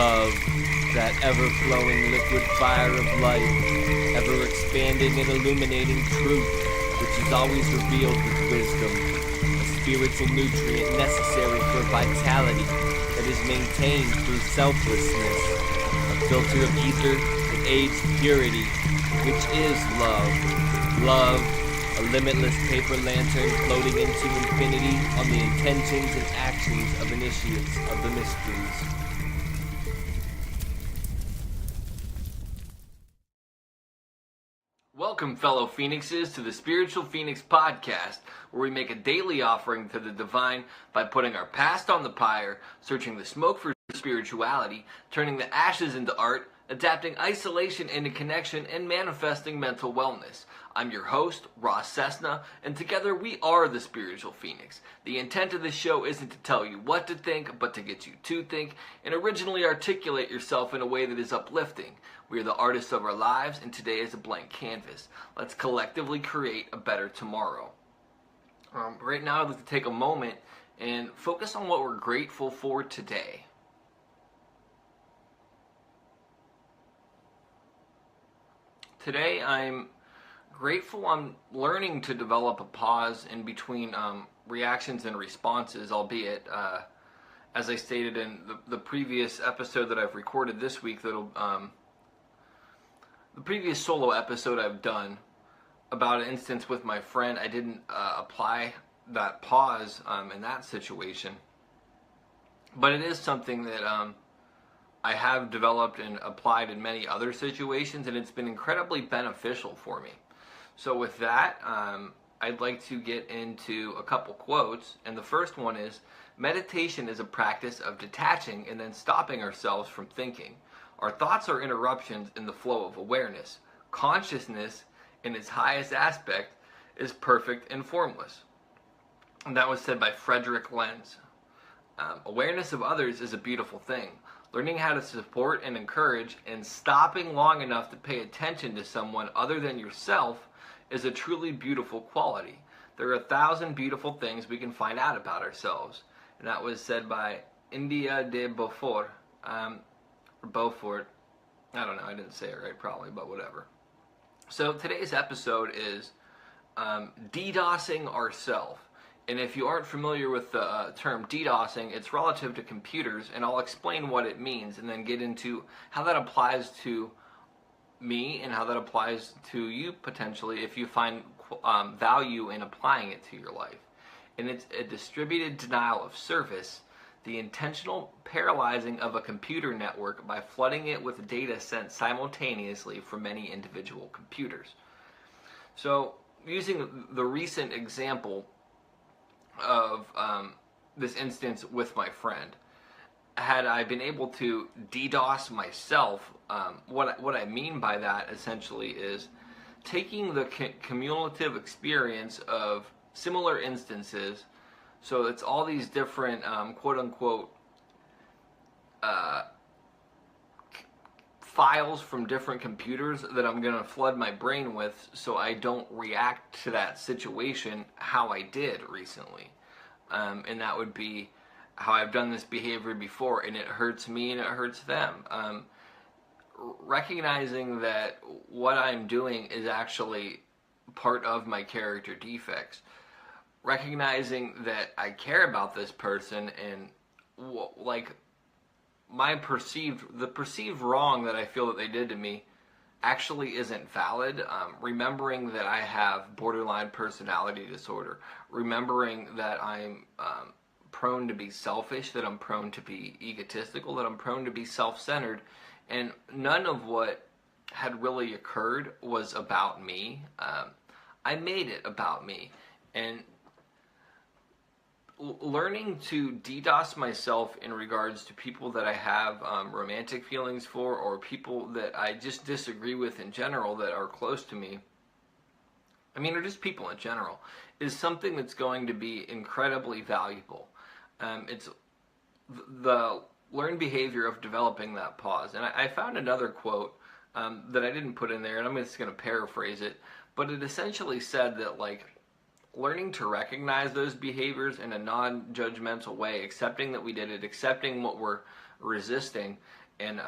Love, that ever-flowing liquid fire of life, ever-expanding and illuminating truth, which is always revealed with wisdom, a spiritual nutrient necessary for vitality that is maintained through selflessness, a filter of ether that aids purity, which is love. Love, a limitless paper lantern floating into infinity on the intentions and actions of initiates of the mysteries. Welcome, fellow Phoenixes, to the Spiritual Phoenix Podcast, where we make a daily offering to the divine by putting our past on the pyre, searching the smoke for spirituality, turning the ashes into art, adapting isolation into connection, and manifesting mental wellness. I'm your host, Ross Cessna, and together we are the Spiritual Phoenix. The intent of this show isn't to tell you what to think, but to get you to think, and originally articulate yourself in a way that is uplifting. We are the artists of our lives, and today is a blank canvas. Let's collectively create a better tomorrow. Right now, I'd like to take a moment and focus on what we're grateful for today. Today, I'm grateful I'm learning to develop a pause in between reactions and responses, albeit, as I stated in the previous episode that I've recorded this week, the previous solo episode I've done about an instance with my friend, I didn't apply that pause in that situation. But it is something that I have developed and applied in many other situations, and it's been incredibly beneficial for me. So with that, I'd like to get into a couple quotes, and the first one is, meditation is a practice of detaching and then stopping ourselves from thinking. Our thoughts are interruptions in the flow of awareness. Consciousness, in its highest aspect, is perfect and formless. And that was said by Frederick Lenz. Awareness of others is a beautiful thing. Learning how to support and encourage and stopping long enough to pay attention to someone other than yourself is a truly beautiful quality. There are 1,000 beautiful things we can find out about ourselves. And that was said by India de Beaufort. Beaufort. I don't know, I didn't say it right probably, but whatever. So today's episode is Ddosing ourselves. And if you aren't familiar with the term Ddosing, it's relative to computers, and I'll explain what it means and then get into how that applies to me and how that applies to you potentially if you find value in applying it to your life. And it's a distributed denial of service, the intentional paralyzing of a computer network by flooding it with data sent simultaneously from many individual computers. So, using the recent example of this instance with my friend, had I been able to DDoS myself, what I mean by that essentially is taking the cumulative experience of similar instances. So it's all these different quote-unquote files from different computers that I'm going to flood my brain with so I don't react to that situation how I did recently. And that would be how I've done this behavior before, and it hurts me and it hurts them. Recognizing that what I'm doing is actually part of my character defects. Recognizing that I care about this person and like the perceived wrong that I feel that they did to me actually isn't valid. Remembering that I have borderline personality disorder. Remembering that I'm prone to be selfish, that I'm prone to be egotistical, that I'm prone to be self-centered, and none of what had really occurred was about me. I made it about me, and learning to DDoS myself in regards to people that I have romantic feelings for, or people that I just disagree with in general that are close to me, or just people in general, is something that's going to be incredibly valuable. It's the learned behavior of developing that pause. And I found another quote that I didn't put in there, and I'm just going to paraphrase it, but it essentially said that, like, learning to recognize those behaviors in a non-judgmental way, accepting that we did it, accepting what we're resisting, and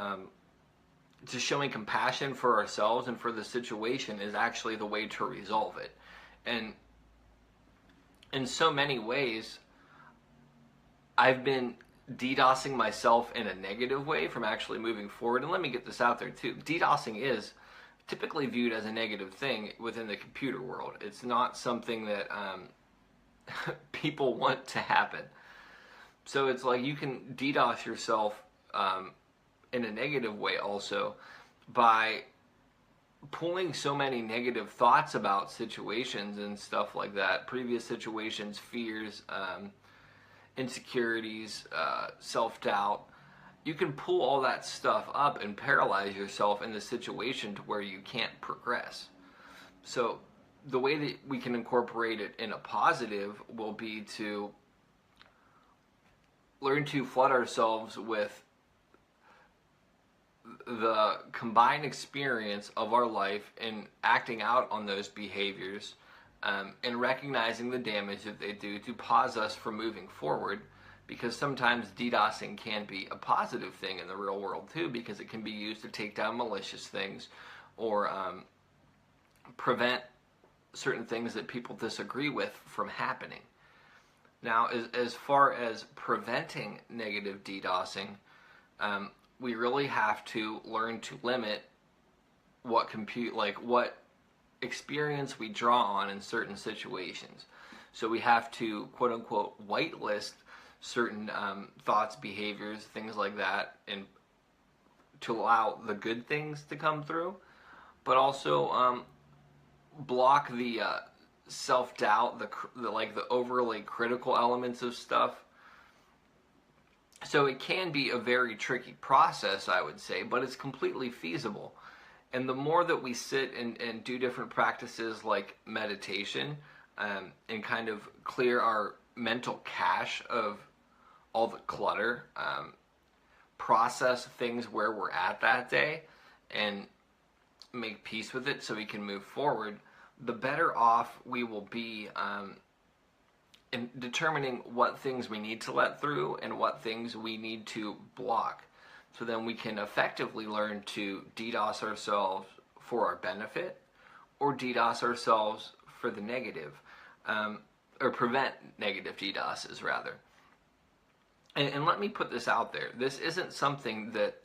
just showing compassion for ourselves and for the situation is actually the way to resolve it. And in so many ways, I've been DDoSing myself in a negative way from actually moving forward. And let me get this out there too. DDoSing is typically viewed as a negative thing within the computer world. It's not something that people want to happen. So it's like you can DDoS yourself in a negative way also by pulling so many negative thoughts about situations and stuff like that, previous situations, fears, insecurities, self-doubt. You can pull all that stuff up and paralyze yourself in the situation to where you can't progress. So the way that we can incorporate it in a positive will be to learn to flood ourselves with the combined experience of our life and acting out on those behaviors, and recognizing the damage that they do to pause us from moving forward, because sometimes DDoSing can be a positive thing in the real world too, because it can be used to take down malicious things or prevent certain things that people disagree with from happening. Now, as far as preventing negative DDoSing, we really have to learn to limit what experience we draw on in certain situations. So we have to, quote unquote, whitelist certain thoughts, behaviors, things like that, and to allow the good things to come through, but also block the self-doubt, the overly critical elements of stuff. So it can be a very tricky process, I would say, but it's completely feasible. And the more that we sit and do different practices like meditation, and kind of clear our mental cache of all the clutter, process things where we're at that day, and make peace with it so we can move forward, the better off we will be in determining what things we need to let through and what things we need to block. So then we can effectively learn to DDoS ourselves for our benefit, or DDoS ourselves for the negative, or prevent negative DDoSes rather. And let me put this out there. This isn't something that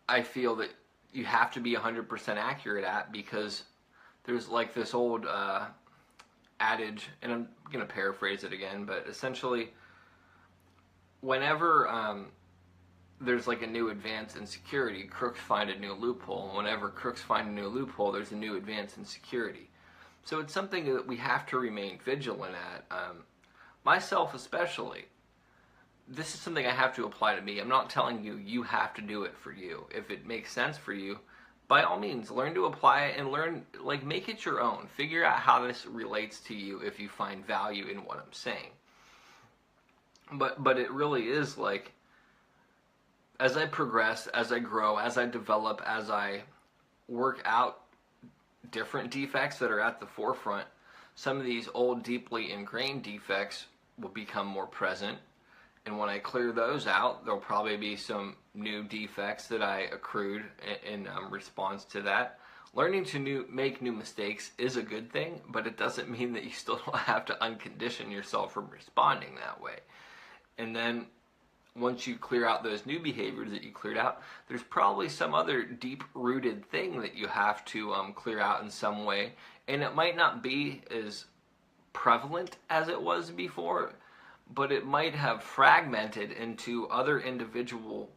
I feel that you have to be 100% accurate at, because there's like this old adage, and I'm going to paraphrase it again, but essentially whenever there's like a new advance in security, crooks find a new loophole. And whenever crooks find a new loophole, there's a new advance in security. So it's something that we have to remain vigilant at. Myself especially, this is something I have to apply to me. I'm not telling you you have to do it for you. If it makes sense for you, by all means, learn to apply it and learn, make it your own. Figure out how this relates to you if you find value in what I'm saying. But it really is like, as I progress, as I grow, as I develop, as I work out different defects that are at the forefront, some of these old, deeply ingrained defects will become more present. And when I clear those out, there'll probably be some new defects that I accrued in response to that. Learning to make new mistakes is a good thing, but it doesn't mean that you still don't have to uncondition yourself from responding that way. And then once you clear out those new behaviors that you cleared out, there's probably some other deep-rooted thing that you have to clear out in some way. And it might not be as prevalent as it was before, but it might have fragmented into other individual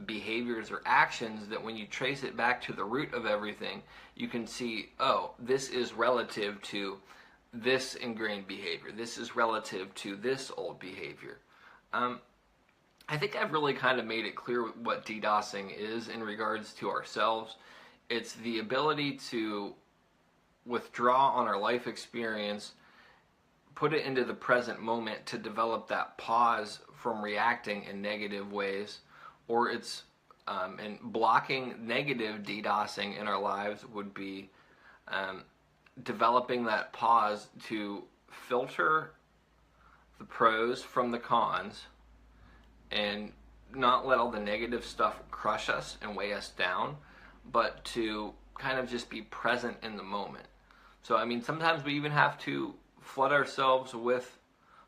behaviors or actions that when you trace it back to the root of everything, you can see, oh, this is relative to this ingrained behavior. This is relative to this old behavior. I think I've really kind of made it clear what DDoSing is in regards to ourselves. It's the ability to withdraw on our life experience, put it into the present moment to develop that pause from reacting in negative ways, or it's and blocking negative DDoSing in our lives would be developing that pause to filter the pros from the cons and not let all the negative stuff crush us and weigh us down, but to kind of just be present in the moment. So, I mean, sometimes we even have to flood ourselves with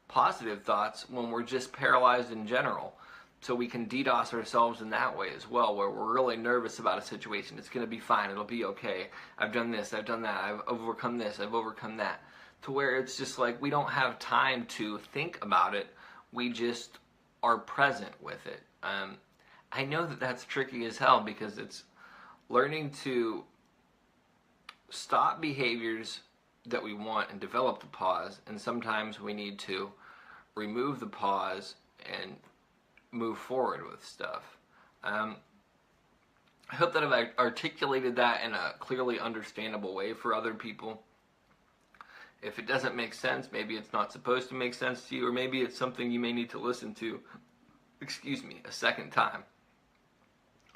positive thoughts when we're just paralyzed in general. So we can DDoS ourselves in that way as well, where we're really nervous about a situation. It's going to be fine. It'll be okay. I've done this. I've done that. I've overcome this. I've overcome that. To where it's just like we don't have time to think about it. We just are present with it. I know that that's tricky as hell, because it's learning to stop behaviors that we want and develop the pause, and sometimes we need to remove the pause and move forward with stuff. I hope that I've articulated that in a clearly understandable way for other people. If it doesn't make sense, maybe it's not supposed to make sense to you, or maybe it's something you may need to listen to, a second time.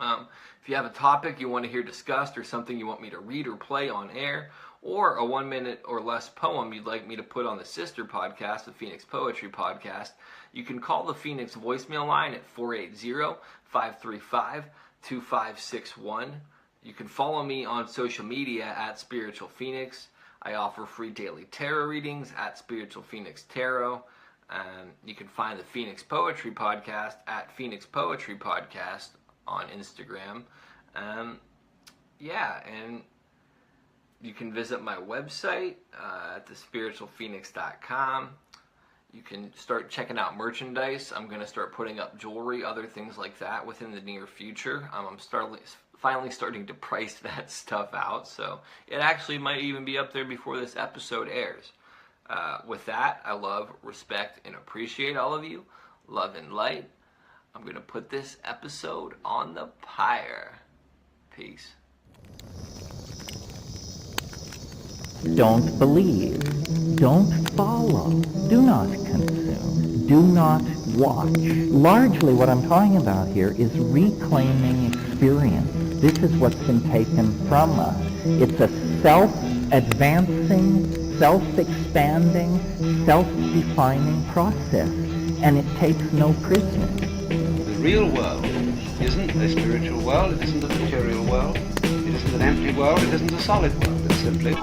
If you have a topic you want to hear discussed, or something you want me to read or play on air, or a 1 minute or less poem you'd like me to put on the sister podcast, the Phoenix Poetry Podcast, you can call the Phoenix voicemail line at 480-535-2561. You can follow me on social media at Spiritual Phoenix. I offer free daily tarot readings at Spiritual Phoenix Tarot. You can find the Phoenix Poetry Podcast at Phoenix Poetry Podcast on Instagram. And you can visit my website at thespiritualphoenix.com. You can start checking out merchandise. I'm going to start putting up jewelry, other things like that within the near future. I'm finally starting to price that stuff out, so it actually might even be up there before this episode airs. With that, I love, respect, and appreciate all of you. Love and light. I'm going to put this episode on the pyre. Peace. Don't believe. Don't follow. Do not consume. Do not watch. Largely what I'm talking about here is reclaiming experience. This is what's been taken from us. It's a self-advancing, self-expanding, self-defining process, and it takes no prisoners. The real world isn't a spiritual world, it isn't a material world, it isn't an empty world, it isn't a solid world. It's simply